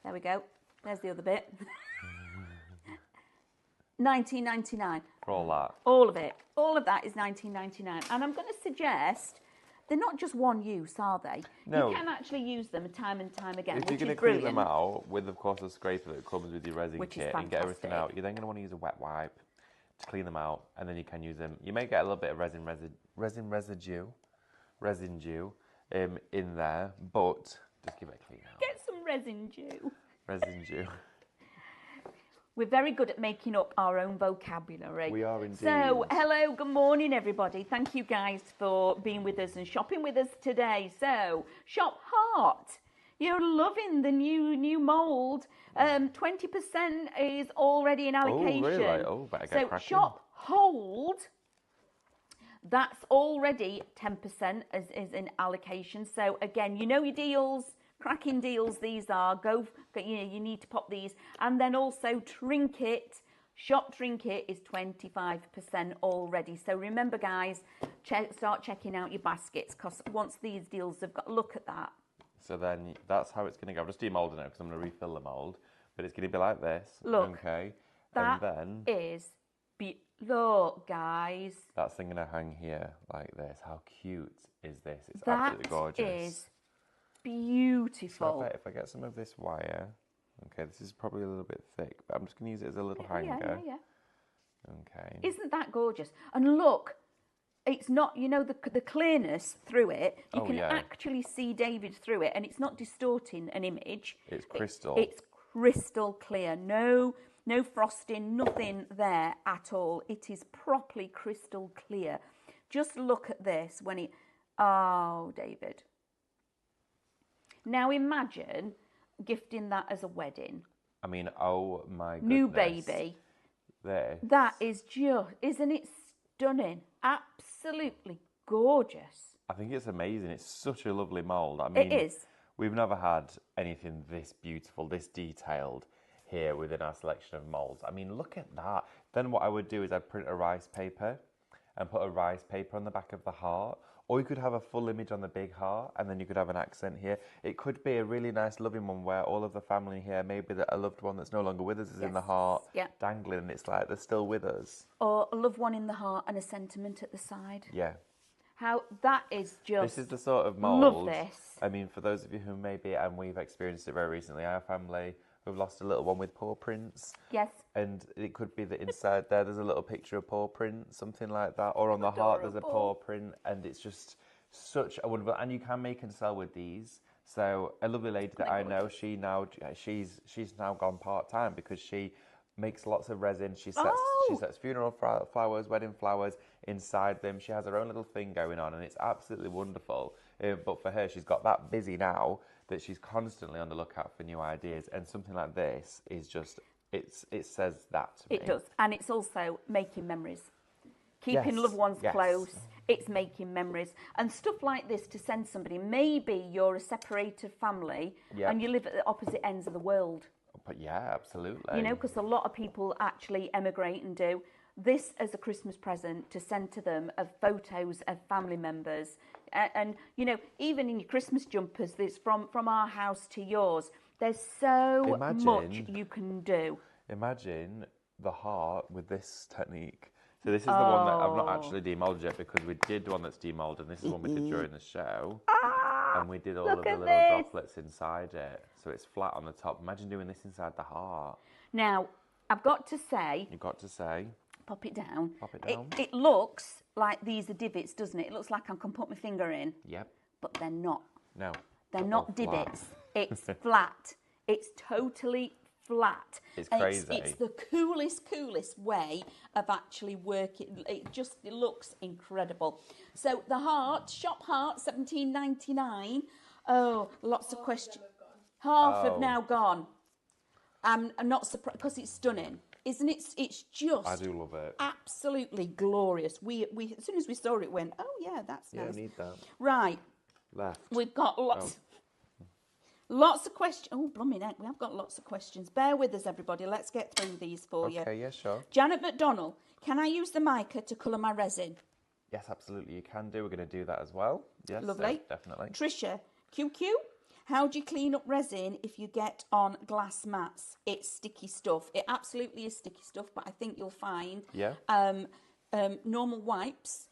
There we go. There's the other bit. $19.99. For all that. All of it. All of that is $19.99. And I'm going to suggest they're not just one use, are they? No. You can actually use them time and time again, If which you're going is to clean brilliant. them out with, of course, a scraper that comes with your resin Which is kit and get everything fantastic. out, you're then going to want to use a wet wipe to clean them out, and then you can use them. You may get a little bit of resin residue in there, but just give it a clean out. Get some resin dew. Residue. We're very good at making up our own vocabulary. We are indeed. So, hello, good morning, everybody. Thank you guys for being with us and shopping with us today. So, Shop Heart, you're loving the new mould. 20% is already in allocation. Oh, really? Oh, better get cracking. Shop Hold, that's already 10% is in allocation. So, again, you know your deals. Cracking deals these are. You need to pop these. And then also Trinket, Shop Trinket is 25% already. So remember, guys, start checking out your baskets, because once these deals have got, look at that. So then that's how it's going to go. I'm just demoulding it because I'm going to refill the mould. But it's going to be like this. Look. Okay. That and then is, look, guys. That's then going to hang here like this. How cute is this? It's that absolutely gorgeous. That is beautiful. So if I get some of this wire, okay, this is probably a little bit thick, but I'm just going to use it as a little hanger. Yeah. Okay. Isn't that gorgeous? And look, it's not, you know, the clearness through it. You can actually see David through it, and it's not distorting an image. It's crystal. It's crystal clear. No frosting, nothing there at all. It is properly crystal clear. Just look at this when it. Oh, David. Now imagine gifting that as a wedding. I mean, oh my goodness. New baby. There. That is just, isn't it stunning? Absolutely gorgeous. I think it's amazing. It's such a lovely mould. I mean, it is. We've never had anything this beautiful, this detailed here within our selection of moulds. I mean, look at that. Then what I would do is I'd print a rice paper and put a rice paper on the back of the heart. Or you could have a full image on the big heart, and then you could have an accent here. It could be a really nice, loving one where all of the family here, maybe a loved one that's no longer with us is in the heart, dangling, and it's like they're still with us. Or a loved one in the heart and a sentiment at the side. Yeah. How that is just. This is the sort of mould. Love this. I mean, for those of you who maybe, and we've experienced it very recently, our family, we've lost a little one with paw prints. Yes. And it could be that inside there's a little picture of paw print, something like that. Or on the heart there's a paw print. And it's just such a wonderful... And you can make and sell with these. So a lovely lady that I know, she's now gone part-time because she makes lots of resin. She sets funeral flowers, wedding flowers inside them. She has her own little thing going on, and it's absolutely wonderful. But for her, she's got that busy now that she's constantly on the lookout for new ideas. And something like this is just... It says that to me. It does. And it's also making memories. Keeping loved ones close. It's making memories. And stuff like this to send somebody. Maybe you're a separated family and you live at the opposite ends of the world. But yeah, absolutely. You know, because a lot of people actually emigrate and do. This as a Christmas present to send to them of photos of family members. And you know, even in your Christmas jumpers, there's from our house to yours. There's so much you can do. Imagine the heart with this technique. So this is the one that I've not actually demoulded yet, because we did one that's demoulded, and this is one we did during the show. And we did all of the little droplets inside it. So it's flat on the top. Imagine doing this inside the heart. Now, I've got to say... You've got to say... Pop it down. Pop it down. It looks like these are divots, doesn't it? It looks like I can put my finger in. Yep. But they're not. No. They're not divots. It's flat. It's totally flat. It's crazy. It's the coolest way of actually working. It looks incredible. So the heart, Shop Heart, $17.99. Oh, lots of questions. Half have now gone. I'm not surprised, because it's stunning. Isn't it? It's just... I do love it. Absolutely glorious. We as soon as we saw it, went, oh yeah, that's nice. Yeah, I need that. Right. Left. We've got lots of questions. Oh, blooming heck, we have got lots of questions. Bear with us, everybody. Let's get through these for you. Okay, yeah, sure. Janet McDonnell, can I use the mica to colour my resin? Yes, absolutely, you can do. We're going to do that as well. Yes, lovely. Definitely. Tricia, QQ, how do you clean up resin if you get on glass mats? It's sticky stuff. It absolutely is sticky stuff, but I think you'll find normal wipes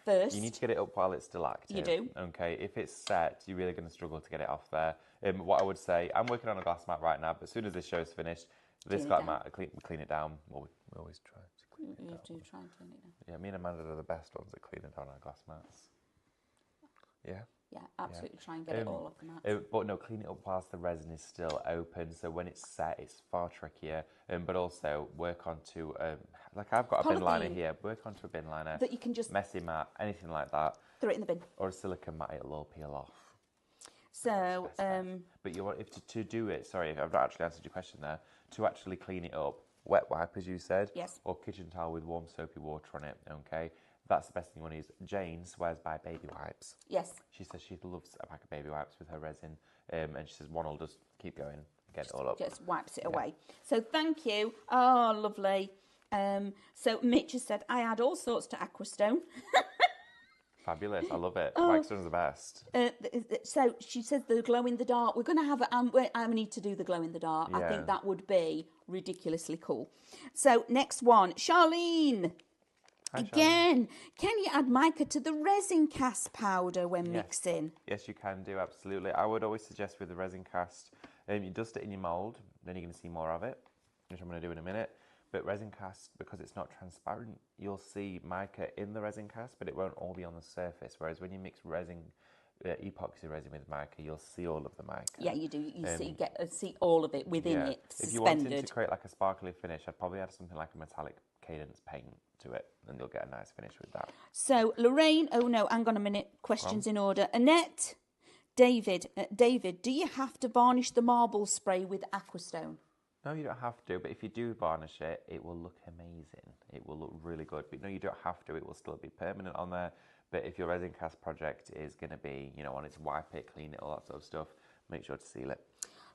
first. You need to get it up while it's still active. You do. Okay, if it's set, you're really going to struggle to get it off there. What I would say, I'm working on a glass mat right now, but as soon as this show's finished, this glass mat, we clean it down. Well, we always try to clean it down. You do try and clean it down. Yeah, me and Amanda are the best ones at cleaning down our glass mats. Yeah. Yeah, absolutely try and get it all off the mat. But no, clean it up whilst the resin is still open. So when it's set, it's far trickier. But also work onto, like I've got a bin liner Polythene. here. Work onto a bin liner. That you can just messy mat, anything like that. throw it in the bin. Or a silicone mat, it'll all peel off. So, But you want to do it. Sorry, I've not actually answered your question there. To actually clean it up, wet wipe, as you said. Yes. Or kitchen towel with warm soapy water on it. Okay. That's the best thing you want to use. Jane swears by baby wipes. yes. She says she loves a pack of baby wipes with her resin, and she says one will just keep going, get it all up. Just wipes it away. So thank you. Oh, lovely. So Mitch has said, I add all sorts to Aquastone. Fabulous, I love it. Waxstone's the best. So she says the glow in the dark. We're going to have I need to do the glow in the dark. I Yeah. think that would be ridiculously cool. So next one, Charlene. Hi, Again, can you add mica to the resin cast powder when Yes. mixing? Yes, you can do, absolutely. I would always suggest with the resin cast, you dust it in your mould, then you're going to see more of it, which I'm going to do in a minute. But resin cast, because it's not transparent, you'll see mica in the resin cast, but it won't all be on the surface. Whereas when you mix resin, epoxy resin with mica, you'll see all of the mica. Yeah, you do. You see all of it within it If you wanted suspended. to create like a sparkly finish, I'd probably add something like a metallic cadence paint to it, and you'll get a nice finish with that. So Lorraine, oh no, hang on a minute. Questions in order. Annette, David, do you have to varnish the marble spray with Aquastone? No, you don't have to, but if you do varnish it, it will look amazing. It will look really good. But no, you don't have to. It will still be permanent on there. But if your resin cast project is going to be, on its wipe it, clean it, all that sort of stuff, make sure to seal it.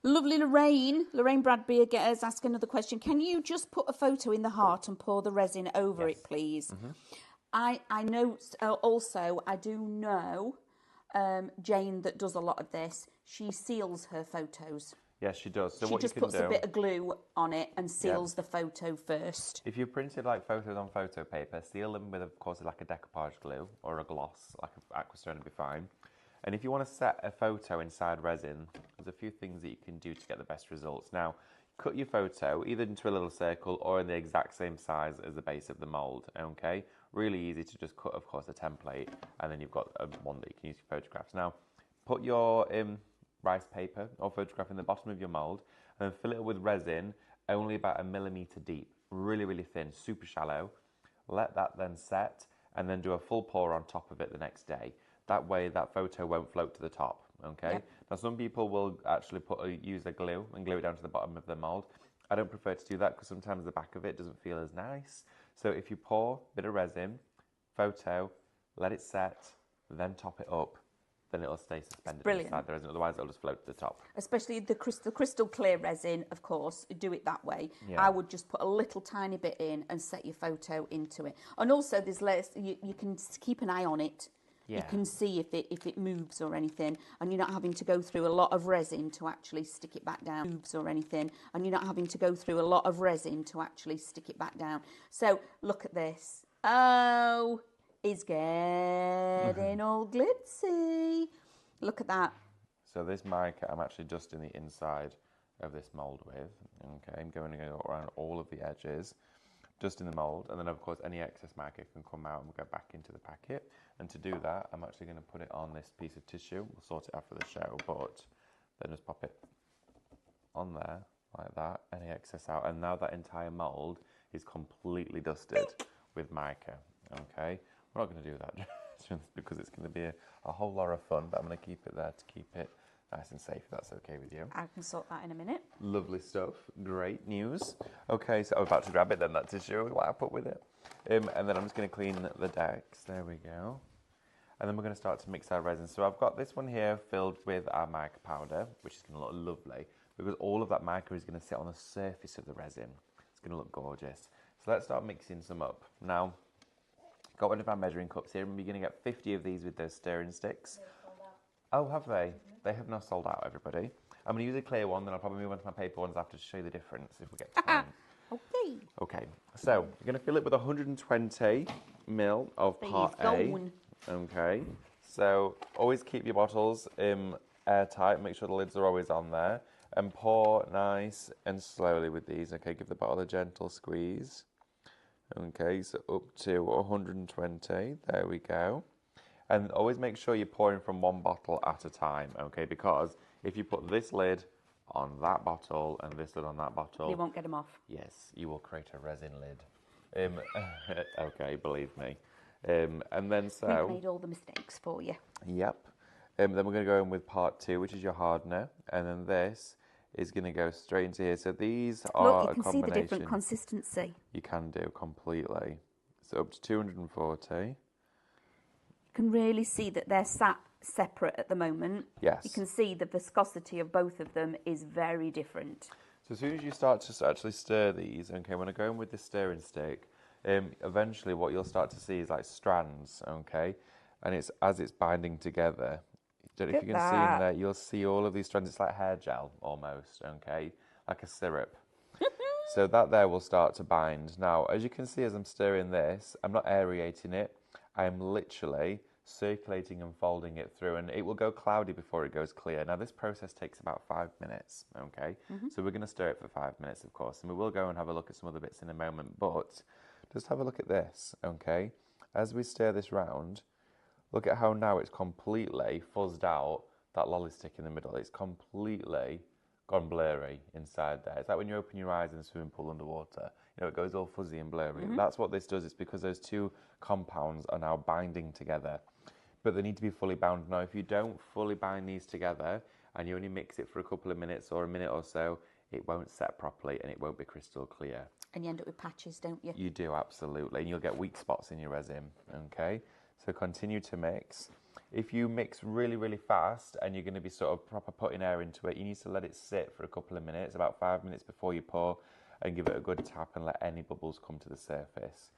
Lovely Lorraine Bradbeer has asked another question. Can you just put a photo in the heart and pour the resin over it, please? I know also, I do know Jane that does a lot of this. She seals her photos. Yes, she does. So she what just you can puts do, a bit of glue on it and seals the photo first. if you printed like photos on photo paper, seal them with, of course, like a decoupage glue or a gloss, like Aquastone would be fine. And if you want to set a photo inside resin, there's a few things that you can do to get the best results. Now, cut your photo either into a little circle or in the exact same size as the base of the mould, okay? Really easy to just cut, of course, a template, and then you've got one that you can use for photographs. Now, put your rice paper or photograph in the bottom of your mould and then fill it with resin only about 1 millimetre deep, really, really thin, super shallow. Let that then set and then do a full pour on top of it the next day. That way that photo won't float to the top, okay? Yep. Now some people will actually use a glue and glue it down to the bottom of the mould. I don't prefer to do that because sometimes the back of it doesn't feel as nice. So if you pour a bit of resin, photo, let it set, then top it up, then it'll stay suspended inside the resin. Otherwise it'll just float to the top. Especially the crystal clear resin, of course, do it that way. Yeah. I would just put a little tiny bit in and set your photo into it. And also there's less, you can keep an eye on it. Yeah. You can see if it moves or anything, and you're not having to go through a lot of resin to actually stick it back down. Moves or anything, and you're not having to go through a lot of resin to actually stick it back down. So look at this. Oh, it's getting all glitzy. Look at that. So this mica I'm actually dusting the inside of this mould with. Okay, I'm going to go around all of the edges, dusting the mould, and then of course any excess mica can come out and we'll go back into the packet. And to do that, I'm actually going to put it on this piece of tissue. We'll sort it after the show, but then just pop it on there like that, any excess out. And now that entire mould is completely dusted with mica. Okay, we're not going to do that because it's going to be a whole lot of fun, but I'm going to keep it there to keep it nice and safe, if that's okay with you. I can sort that in a minute. Lovely stuff. Great news. Okay, so I'm about to grab it then, that tissue, what I put with it. And then I'm just going to clean the decks. There we go. And then we're going to start to mix our resin. So I've got this one here filled with our mica powder, which is going to look lovely, because all of that mica is going to sit on the surface of the resin. It's going to look gorgeous. So let's start mixing some up. Now, got one of our measuring cups here, and we're going to get 50 of these with those stirring sticks. Oh, have they? They have now sold out, everybody. I'm going to use a clear one, then I'll probably move on to my paper ones after to show you the difference if we get time. Okay. Okay, so you're going to fill it with 120 ml of part A. Okay, so always keep your bottles airtight, make sure the lids are always on there, and pour nice and slowly with these. Okay, give the bottle a gentle squeeze. Okay, so up to 120, there we go. And always make sure you're pouring from one bottle at a time, okay? Because if you put this lid on that bottle and this lid on that bottle... You won't get them off. Yes, you will create a resin lid. Okay, believe me. And then We've made all the mistakes for you. Yep. Then we're going to go in with part 2, which is your hardener. And then this is going to go straight into here. So these are Look, you a can see the different combination. consistency. You can do completely. So up to 240. You can really see that they're sat separate at the moment. Yes. You can see the viscosity of both of them is very different. So as soon as you start to actually stir these, okay, when I go in with the stirring stick, eventually what you'll start to see is like strands, okay? And it's as it's binding together. Don't know if you can see in there, you'll see all of these strands. It's like hair gel almost, okay? Like a syrup. So that there will start to bind. Now, as you can see as I'm stirring this, I'm not aerating it. I'm literally circulating and folding it through, and it will go cloudy before it goes clear. Now, this process takes about 5 minutes, okay? So we're going to stir it for 5 minutes, of course, and we will go and have a look at some other bits in a moment, but just have a look at this, okay? As we stir this round, look at how now it's completely fuzzed out, that lolly stick in the middle. It's completely gone blurry inside there. It's like when you open your eyes in a swimming pool underwater. You know, it goes all fuzzy and blurry. That's what this does. It's because those two compounds are now binding together. But they need to be fully bound. Now, if you don't fully bind these together and you only mix it for a couple of minutes or a minute or so, it won't set properly and it won't be crystal clear. And you end up with patches, don't you? You do, absolutely. And you'll get weak spots in your resin, okay? So continue to mix. If you mix really, really fast and you're going to be sort of proper putting air into it, you need to let it sit for a couple of minutes, about 5 minutes before you pour, and give it a good tap and let any bubbles come to the surface.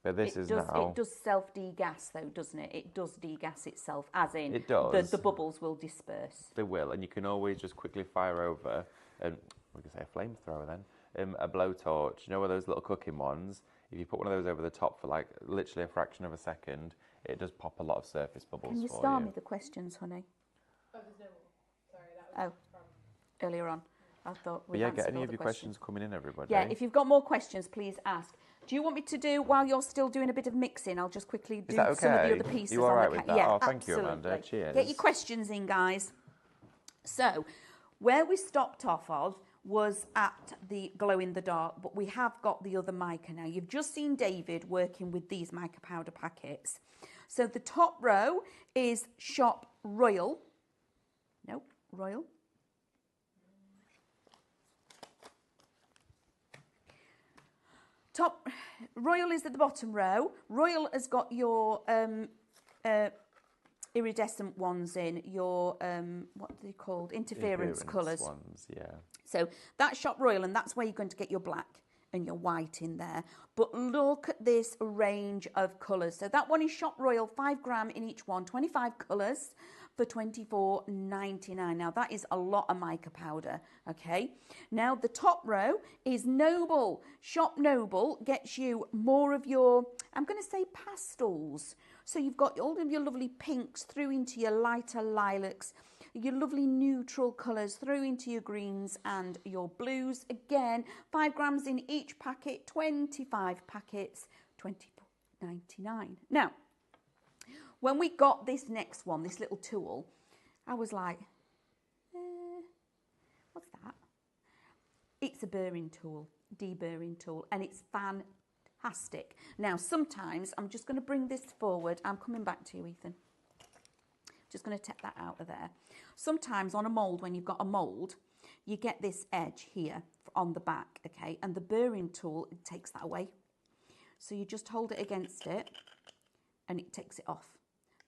But this is now... It does self-degas though, doesn't it? It does degas itself, as in it does. The bubbles will disperse. They will, and you can always just quickly fire over, and we can say a flamethrower then, a blowtorch. You know, those little cooking ones? If you put one of those over the top for like literally a fraction of a second, it does pop a lot of surface bubbles for you. Can you start me the questions, honey? Oh, there's no more. Sorry, that was from... Earlier on. I thought But yeah, get any of your questions coming in, everybody. Yeah, if you've got more questions, please ask. Do you want me to do, while you're still doing a bit of mixing, I'll just quickly do some of the other pieces. You all right with that? Yeah, oh, thank absolutely. you, Amanda. Cheers. Get your questions in, guys. So, where we stopped off of was at the glow in the dark, but we have got the other mica now. You've just seen David working with these mica powder packets. So the top row is Shop Royal. Nope, Royal. Top Royal is at the bottom row. Royal has got your iridescent ones in, your what are they called? Interference colours. Ones, yeah. So that's Shop Royal, and that's where you're going to get your black and your white in there. But look at this range of colours. So that one is Shop Royal, 5 gram in each one, 25 colours for $24.99. Now that is a lot of mica powder, okay? Now the top row is Noble. Shop Noble gets you more of your, I'm going to say pastels. So you've got all of your lovely pinks through into your lighter lilacs, your lovely neutral colours through into your greens and your blues. Again, 5 grams in each packet, 25 packets, $24.99. Now, when we got this next one, this little tool, I was like, what's that? It's a burring tool, deburring tool, and it's fantastic. Now, sometimes, I'm just going to bring this forward. I'm coming back to you, Ethan. Just going to take that out of there. Sometimes on a mould, when you've got a mould, you get this edge here on the back, okay? And the burring tool, it takes that away. So you just hold it against it and it takes it off.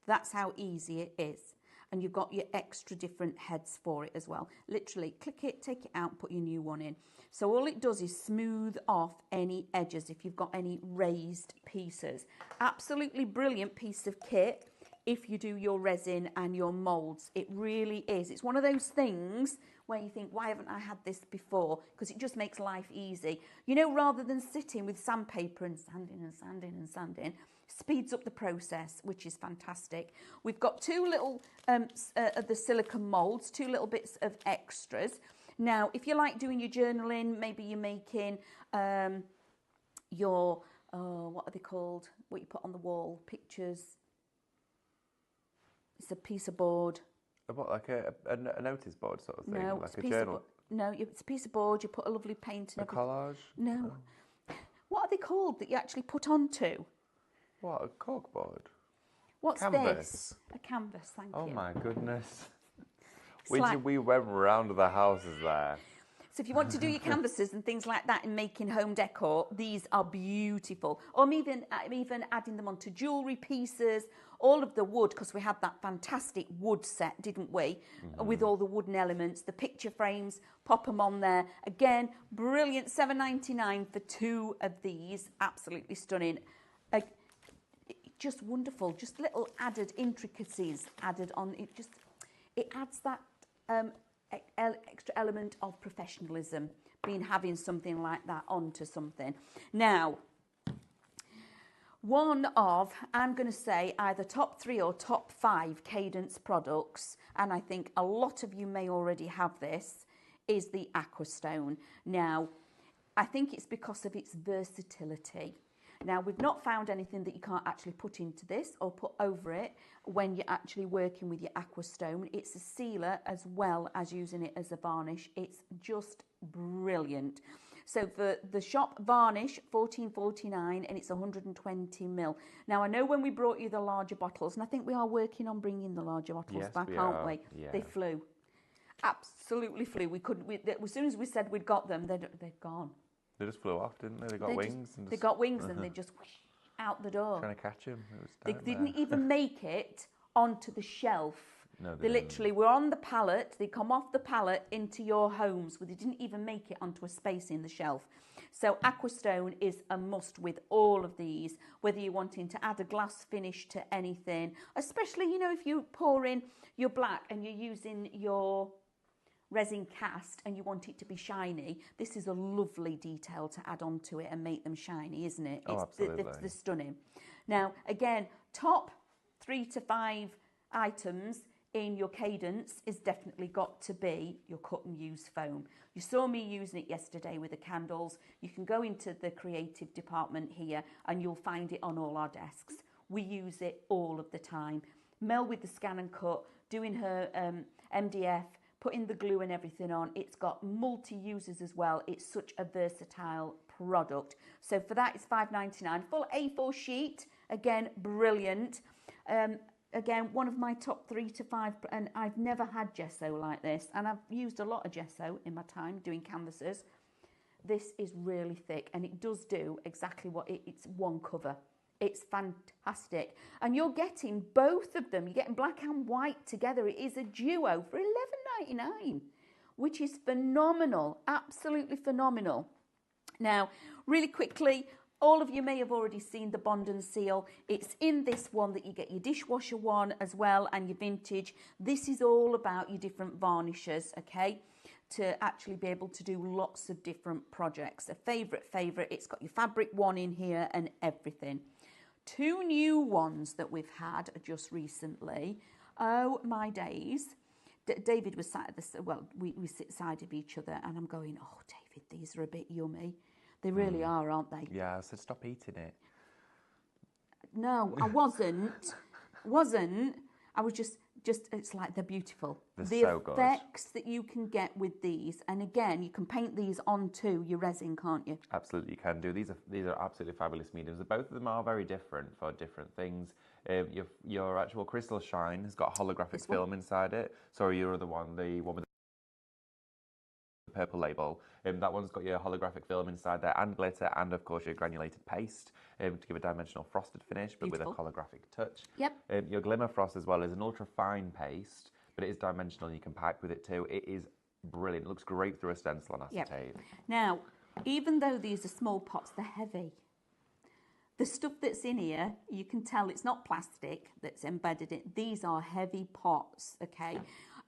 That's how easy it is. And you've got your extra different heads for it as well. Literally click it, take it out, put your new one in. So all it does is smooth off any edges if you've got any raised pieces. Absolutely brilliant piece of kit if you do your resin and your moulds. It really is. It's one of those things where you think, why haven't I had this before? Because it just makes life easy. You know, rather than sitting with sandpaper and sanding and sanding and sanding, speeds up the process, which is fantastic. We've got 2 little of the silicone moulds, 2 little bits of extras. Now, if you like doing your journaling, maybe you're making your, what are they called? What you put on the wall, pictures. It's a piece of board. What, like a notice board sort of thing? No, like it's a journal? it's a piece of board. You put a lovely paint and A collage? No. What are they called that you actually put onto? What, a corkboard? What's Canvas. this? A canvas, thank Oh you. my goodness. Like- We went round the houses there. So if you want to do your canvases and things like that and making home decor, these are beautiful. Or I'm even adding them onto jewellery pieces, all of the wood, because we had that fantastic wood set, didn't we? With all the wooden elements, the picture frames, pop them on there. Again, brilliant, $7.99 for 2 of these, absolutely stunning. Just wonderful, just little added intricacies added on. It adds that extra element of professionalism, having something like that onto something. Now, one of, I'm going to say, either top 3 or top 5 Cadence products, and I think a lot of you may already have this, is the Aquastone. Now, I think it's because of its versatility. Now, we've not found anything that you can't actually put into this or put over it when you're actually working with your Aquastone. It's a sealer as well as using it as a varnish. It's just brilliant. So for the shop varnish, $14.49, and it's 120 ml. Now, I know when we brought you the larger bottles, and I think we are working on bringing the larger bottles back, aren't we? Yeah. They flew. Absolutely flew. As soon as we said we'd got them, they'd gone. They just flew off, didn't they? They got wings. They got wings and they just whoosh out the door. Trying to catch him. They didn't even make it onto the shelf. No, they literally were on the pallet. They come off the pallet into your homes, but they didn't even make it onto a space in the shelf. So Aquastone is a must with all of these, whether you're wanting to add a glass finish to anything, especially, if you pour in your black and you're using your resin cast and you want it to be shiny, this is a lovely detail to add onto it and make them shiny, isn't it? Absolutely. They're stunning. Now, again, top 3 to 5 items in your Cadence is definitely got to be your cut and use foam. You saw me using it yesterday with the candles. You can go into the creative department here and you'll find it on all our desks. We use it all of the time. Mel with the scan and cut, doing her MDF, putting the glue and everything on. It's got multi-uses as well. It's such a versatile product. So for that, it's $5.99. Full A4 sheet. Again, brilliant. Again, one of my top 3 to 5, and I've never had gesso like this, and I've used a lot of gesso in my time doing canvases. This is really thick, and it does do exactly what it's one cover. It's fantastic. And you're getting both of them. You're getting black and white together. It is a duo for $11.99, which is phenomenal. Absolutely phenomenal. Now, really quickly, all of you may have already seen the Bond and Seal. It's in this one that you get your dishwasher one as well and your vintage. This is all about your different varnishes, okay? To actually be able to do lots of different projects. A favourite. It's got your fabric one in here and everything. 2 new ones that we've had just recently. Oh my days. David was sat at this, well, we sit side of each other and I'm going, oh David, these are a bit yummy. They really are, aren't they? Yeah, I said stop eating it. No, I wasn't. I was just it's like they're beautiful. They're so good. The effects that you can get with these, and again, you can paint these onto your resin, can't you? Absolutely, you can do. These are absolutely fabulous mediums. Both of them are very different for different things. Your actual Crystal Shine has got holographic film inside it. Sorry, your other one, the one with the purple label. That one's got your holographic film inside there and glitter, and of course your granulated paste to give a dimensional frosted finish, but with a holographic touch. Yep. Your Glimmer Frost as well is an ultra fine paste, but it is dimensional and you can pack with it too. It is brilliant. It looks great through a stencil on acetate. Yep. Now, even though these are small pots, they're heavy. The stuff that's in here, you can tell it's not plastic that's embedded in. These are heavy pots, okay?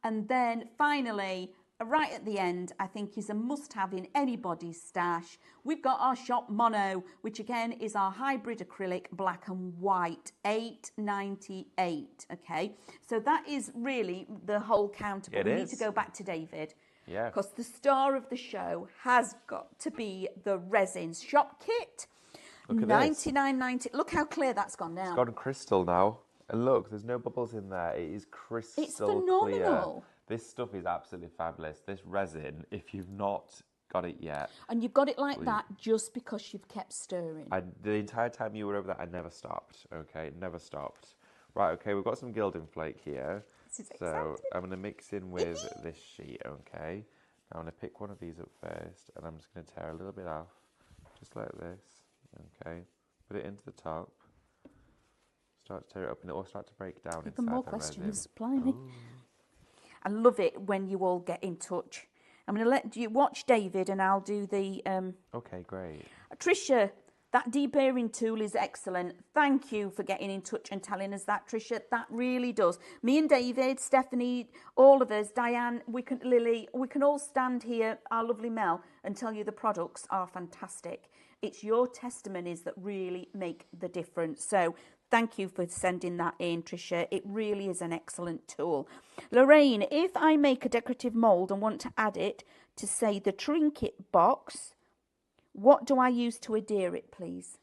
And then finally, right at the end, I think is a must-have in anybody's stash. We've got our Shop Mono, which again is our hybrid acrylic black and white, $8.98, okay? So that is really the whole counter. But we need to go back to David. Yeah. Because the star of the show has got to be the Resins Shop Kit. Look at $99.90. Look how clear that's gone now. It's gone crystal now. And look, there's no bubbles in there. It is crystal It's phenomenal. clear. This stuff is absolutely fabulous. This resin, if you've not got it yet. And you've got it like that just because you've kept stirring. The entire time you were over there, I never stopped. Okay, never stopped. Right, okay, we've got some gilding flake here. This is So exciting. I'm going to mix in with this sheet, okay? Now I'm going to pick one of these up first, and I'm just going to tear a little bit off, just like this, okay? Put it into the top. Start to tear it up, and it will start to break down inside Even more the questions, resin. blimey. Ooh. I love it when you all get in touch. I'm going to let you watch David and I'll do the... Okay, great. Tricia, that deburring tool is excellent. Thank you for getting in touch and telling us that, Tricia. That really does. Me and David, Stephanie, all of us, Diane, Lily, we can all stand here, our lovely Mel, and tell you the products are fantastic. It's your testimonies that really make the difference. So thank you for sending that in, Tricia. It really is an excellent tool. Lorraine, if I make a decorative mould and want to add it to, say, the Trinket box, what do I use to adhere it, please?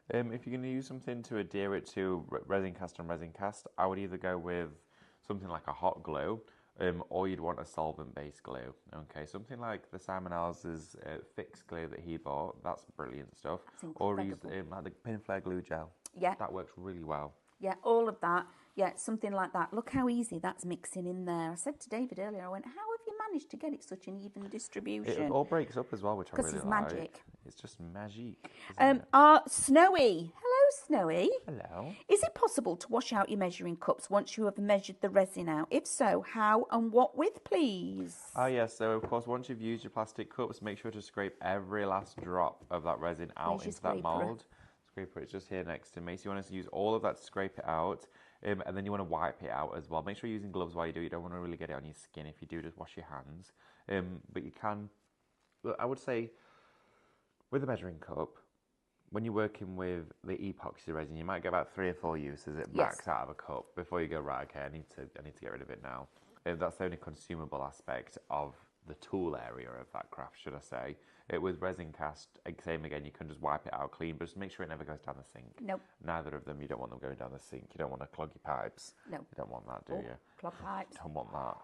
If you're going to use something to adhere it to resin cast and resin cast, I would either go with something like a hot glue, or you'd want a solvent-based glue. Okay, something like the Simon Als's fixed glue that he bought. That's brilliant stuff. Or use like the pin flare glue gel. Yeah. That works really well. Yeah, all of that. Yeah, something like that. Look how easy that's mixing in there. I said to David earlier, I went, how have you managed to get it such an even distribution? It all breaks up as well, which I really like. Because it's magic. It's just magic. Isn't it? Snowy. Hello, Snowy. Hello. Is it possible to wash out your measuring cups once you have measured the resin out? If so, how and what with, please? Oh, yes. So, of course, once you've used your plastic cups, make sure to scrape every last drop of that resin out into that mould. Scraper, it's just here next to me. So you want to use all of that to scrape it out, and then you want to wipe it out as well. Make sure you're using gloves while you do it. You don't want to really get it on your skin. If you do, just wash your hands. But you can, I would say, with a measuring cup, when you're working with the epoxy resin, you might get about 3 or 4 uses at max out of a cup before you go, right, okay, I need to get rid of it now. That's the only consumable aspect of the tool area of that craft, should I say. With resin cast, same again, you can just wipe it out clean, but just make sure it never goes down the sink. Nope. Neither of them, you don't want them going down the sink. You don't want to clog your pipes. No. You don't want that, do you? Clog pipes. Don't want that.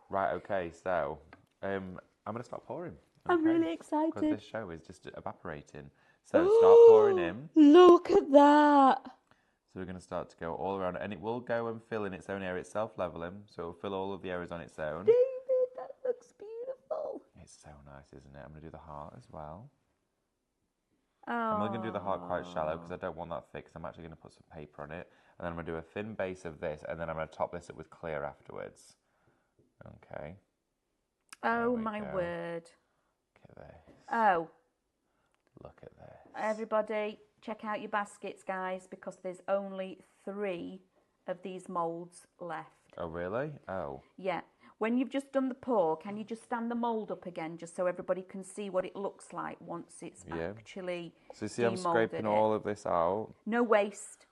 Right, okay, so I'm going to start pouring. I'm really excited. Because this show is just evaporating. So start pouring in. Look at that. So we're going to start to go all around, and it will go and fill in its own area. It's self-leveling, so it'll fill all of the areas on its own. David, that looks beautiful. It's so nice, isn't it? I'm going to do the heart as well. Oh. I'm only going to do the heart quite shallow because I don't want that thick. So I'm actually going to put some paper on it. And then I'm going to do a thin base of this. And then I'm going to top this up with clear afterwards. Okay. Oh, my word. Look at this. Oh. Look at this. Everybody, check out your baskets, guys, because there's only 3 of these moulds left. Oh, really? Oh. Yeah. When you've just done the pour, can you just stand the mould up again just so everybody can see what it looks like once it's actually So you see I'm scraping all of this out. No waste.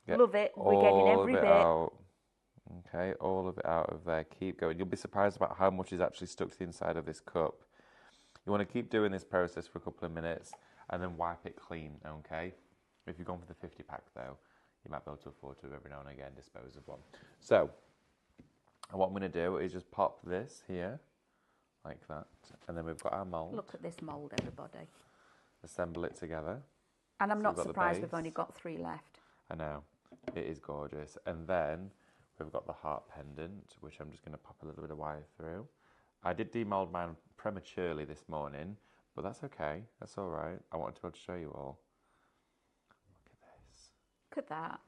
Love it. We're getting every bit. Out. Okay, all of it out of there. Keep going. You'll be surprised about how much is actually stuck to the inside of this cup. You want to keep doing this process for a couple of minutes and then wipe it clean, okay? If you've gone for the 50 pack though, you might be able to afford to every now and again dispose of one. So, what I'm going to do is just pop this here, like that, and then we've got our mould. Look at this mould, everybody. Assemble it together. And I'm not surprised we've only got 3 left. I know, it is gorgeous. And then we've got the heart pendant, which I'm just going to pop a little bit of wire through. I did demould mine prematurely this morning, but that's okay, that's all right. I wanted to be able to show you all. Look at this. Look at that.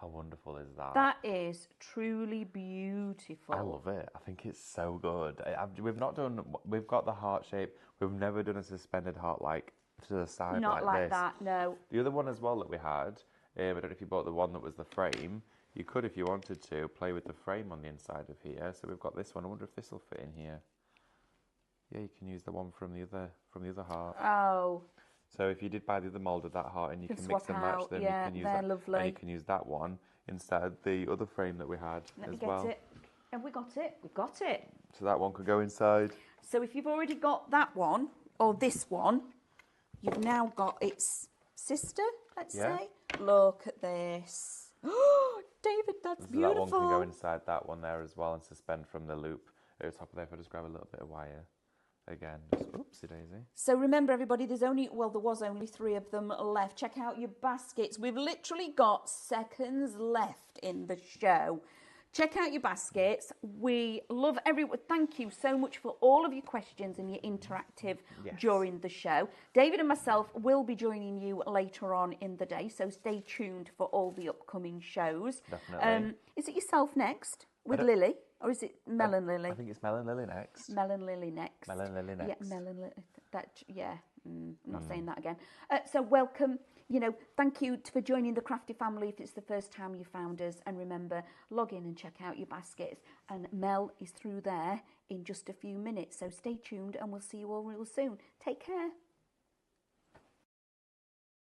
How wonderful is that? That is truly beautiful. I love it. I think it's so good. We've got the heart shape. We've never done a suspended heart like to the side Not like that, no. The other one as well that we had, I don't know if you bought the one that was the frame. You could, if you wanted to, play with the frame on the inside of here. So we've got this one. I wonder if this will fit in here. Yeah, you can use the one from the other heart. Oh. So if you did buy the other mould of that heart and you can mix and match them, yeah, you can use they're that. lovely. And you can use that one instead of the other frame that we had Let me as get well. it. Have we got it? We got it. So that one could go inside. So if you've already got that one, or this one, you've now got its sister, let's say. Look at this. David, that's So beautiful. that one can go inside that one there as well and suspend from the loop at the top of there. If I just grab a little bit of wire again, just oopsie daisy. So remember, everybody, there was only 3 of them left. Check out your baskets. We've literally got seconds left in the show. Check out your baskets. We love everyone. Thank you so much for all of your questions and your interactive during the show. David and myself will be joining you later on in the day, so stay tuned for all the upcoming shows. Definitely. Is it yourself next with Lily, or is it Mel and Lily? I think it's Mel and Lily next. Mel and Lily next. Mel and Lily next. Yeah, Mel and Lily. I'm not saying that again. So welcome. Thank you for joining the Crafty family if it's the first time you found us. And remember, log in and check out your baskets. And Mel is through there in just a few minutes. So stay tuned and we'll see you all real soon. Take care.